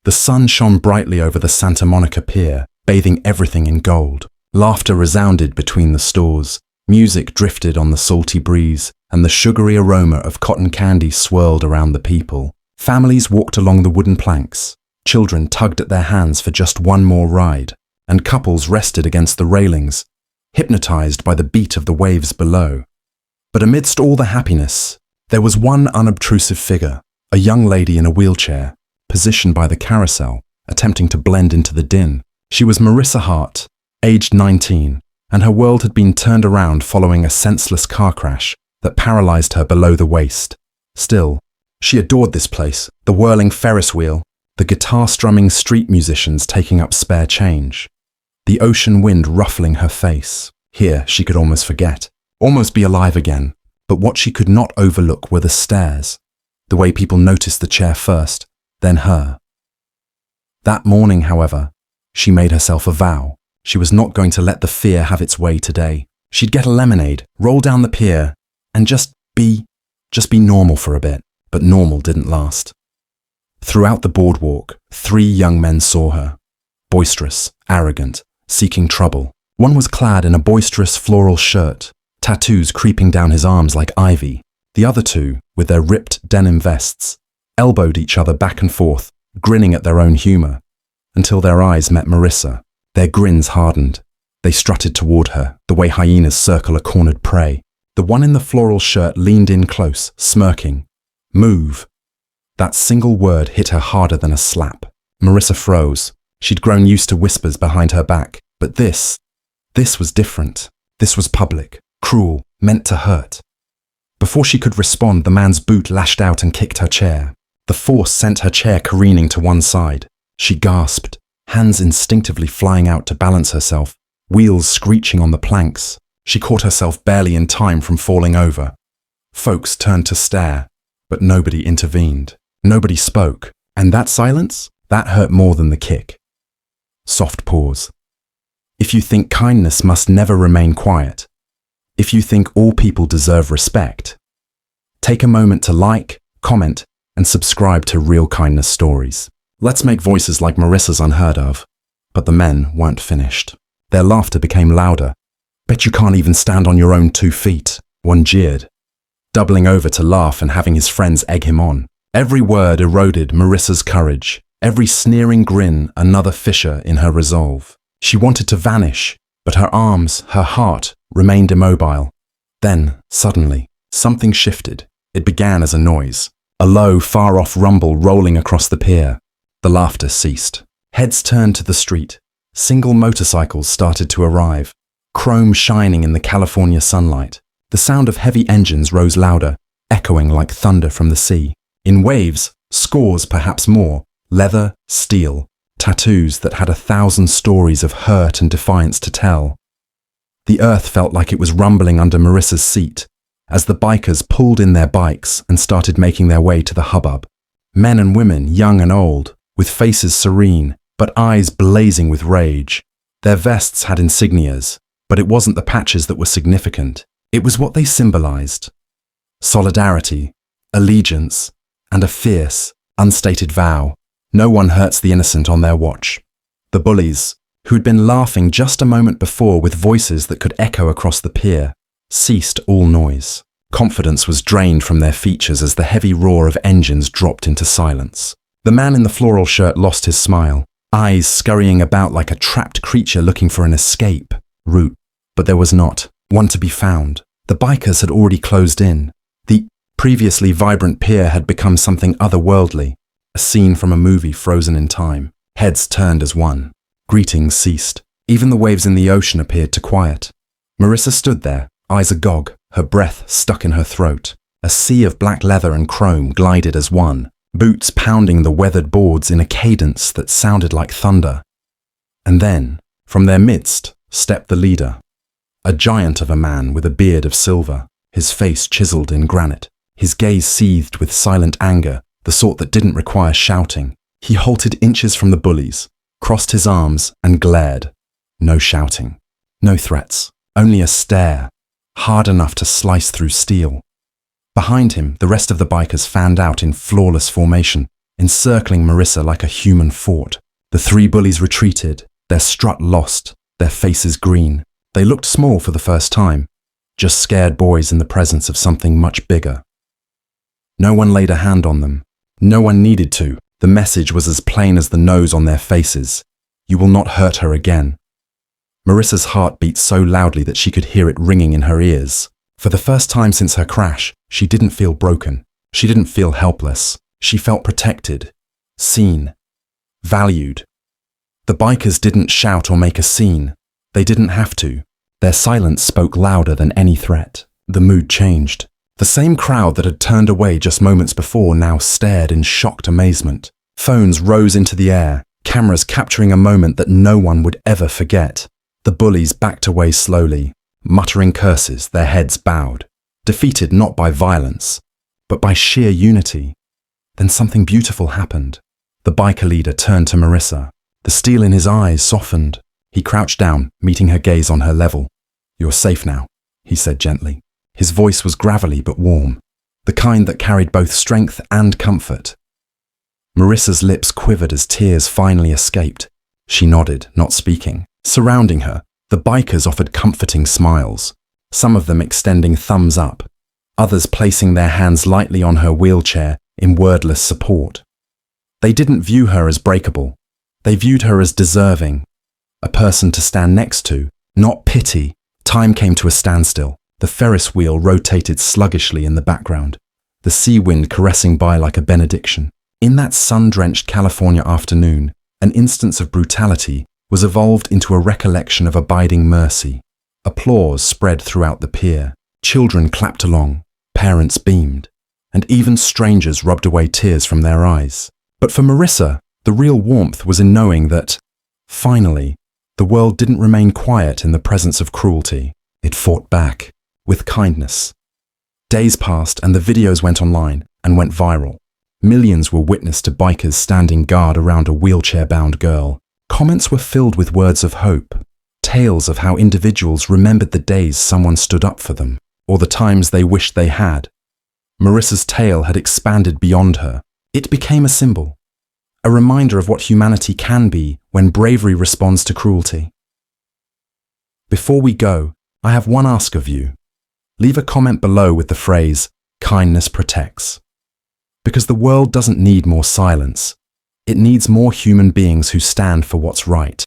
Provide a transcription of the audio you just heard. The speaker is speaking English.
The sun shone brightly over the Santa Monica Pier, bathing everything in gold. Laughter resounded between the stores. Music drifted on the salty breeze, and the sugary aroma of cotton candy swirled around the people. Families walked along the wooden planks. Children tugged at their hands for just one more ride, and couples rested against the railings, hypnotized by the beat of the waves below. But amidst all the happiness, there was one unobtrusive figure, a young lady in a wheelchair, positioned by the carousel, attempting to blend into the din. She was Marissa Hart, aged 19, and her world had been turned around following a senseless car crash that paralyzed her below the waist. Still, she adored this place, the whirling Ferris wheel, the guitar-strumming street musicians taking up spare change, the ocean wind ruffling her face. Here she could almost forget, almost be alive again, but what she could not overlook were the stares, the way people noticed the chair first, then her. That morning, however, she made herself a vow. She was not going to let the fear have its way today. She'd get a lemonade, roll down the pier, and just be normal for a bit. But normal didn't last. Throughout the boardwalk, 3 young men saw her. Boisterous, arrogant, seeking trouble. One was clad in a boisterous floral shirt, tattoos creeping down his arms like ivy. The other 2, with their ripped denim vests, elbowed each other back and forth, grinning at their own humor, until their eyes met Marissa. Their grins hardened. They strutted toward her, the way hyenas circle a cornered prey. The one in the floral shirt leaned in close, smirking. Move. That single word hit her harder than a slap. Marissa froze. She'd grown used to whispers behind her back. But this was different. This was public, cruel, meant to hurt. Before she could respond, the man's boot lashed out and kicked her chair. The force sent her chair careening to one side. She gasped, hands instinctively flying out to balance herself, wheels screeching on the planks. She caught herself barely in time from falling over. Folks turned to stare, but nobody intervened. Nobody spoke. And that silence? That hurt more than the kick. Soft pause. If you think kindness must never remain quiet, if you think all people deserve respect, take a moment to like, comment, and subscribe to Real Kindness Stories. Let's make voices like Marissa's unheard of. But the men weren't finished. Their laughter became louder. Bet you can't even stand on your own 2 feet, one jeered, doubling over to laugh and having his friends egg him on. Every word eroded Marissa's courage, every sneering grin another fissure in her resolve. She wanted to vanish, but her arms, her heart, remained immobile. Then, suddenly, something shifted. It began as a noise, a low, far-off rumble rolling across the pier. The laughter ceased. Heads turned to the street. Single motorcycles started to arrive, chrome shining in the California sunlight. The sound of heavy engines rose louder, echoing like thunder from the sea. In waves, scores, perhaps more, leather, steel, tattoos that had 1,000 stories of hurt and defiance to tell. The earth felt like it was rumbling under Marissa's seat as the bikers pulled in their bikes and started making their way to the hubbub. Men and women, young and old, with faces serene, but eyes blazing with rage. Their vests had insignias, but it wasn't the patches that were significant. It was what they symbolized. Solidarity, allegiance, and a fierce, unstated vow. No one hurts the innocent on their watch. The bullies, who'd been laughing just a moment before with voices that could echo across the pier, ceased all noise. Confidence was drained from their features as the heavy roar of engines dropped into silence. The man in the floral shirt lost his smile, eyes scurrying about like a trapped creature looking for an escape route. But there was not one to be found. The bikers had already closed in. The previously vibrant pier had become something otherworldly, a scene from a movie frozen in time. Heads turned as one. Greetings ceased. Even the waves in the ocean appeared to quiet. Marissa stood there, eyes agog, her breath stuck in her throat. A sea of black leather and chrome glided as one, boots pounding the weathered boards in a cadence that sounded like thunder. And then, from their midst, stepped the leader. A giant of a man with a beard of silver, his face chiseled in granite, his gaze seethed with silent anger, the sort that didn't require shouting. He halted inches from the bullies, crossed his arms and glared. No shouting, no threats, only a stare, hard enough to slice through steel. Behind him, the rest of the bikers fanned out in flawless formation, encircling Marissa like a human fort. The three bullies retreated, their strut lost, their faces green. They looked small for the first time, just scared boys in the presence of something much bigger. No one laid a hand on them. No one needed to. The message was as plain as the nose on their faces. You will not hurt her again. Marissa's heart beat so loudly that she could hear it ringing in her ears. For the first time since her crash, she didn't feel broken. She didn't feel helpless. She felt protected, seen, valued. The bikers didn't shout or make a scene. They didn't have to. Their silence spoke louder than any threat. The mood changed. The same crowd that had turned away just moments before now stared in shocked amazement. Phones rose into the air, cameras capturing a moment that no one would ever forget. The bullies backed away slowly, muttering curses, their heads bowed, defeated not by violence, but by sheer unity. Then something beautiful happened. The biker leader turned to Marissa. The steel in his eyes softened. He crouched down, meeting her gaze on her level. "You're safe now," he said gently. His voice was gravelly but warm, the kind that carried both strength and comfort. Marissa's lips quivered as tears finally escaped. She nodded, not speaking. Surrounding her, the bikers offered comforting smiles, some of them extending thumbs up, others placing their hands lightly on her wheelchair in wordless support. They didn't view her as breakable. They viewed her as deserving, a person to stand next to, not pity. Time came to a standstill. The Ferris wheel rotated sluggishly in the background, the sea wind caressing by like a benediction. In that sun-drenched California afternoon, an instance of brutality was evolved into a recollection of abiding mercy. Applause spread throughout the pier. Children clapped along, parents beamed, and even strangers rubbed away tears from their eyes. But for Marissa, the real warmth was in knowing that, finally, the world didn't remain quiet in the presence of cruelty. It fought back, with kindness. Days passed and the videos went online and went viral. Millions were witness to bikers standing guard around a wheelchair-bound girl. Comments were filled with words of hope, tales of how individuals remembered the days someone stood up for them, or the times they wished they had. Marissa's tale had expanded beyond her. It became a symbol, a reminder of what humanity can be when bravery responds to cruelty. Before we go, I have one ask of you. Leave a comment below with the phrase, "Kindness protects." Because the world doesn't need more silence. It needs more human beings who stand for what's right.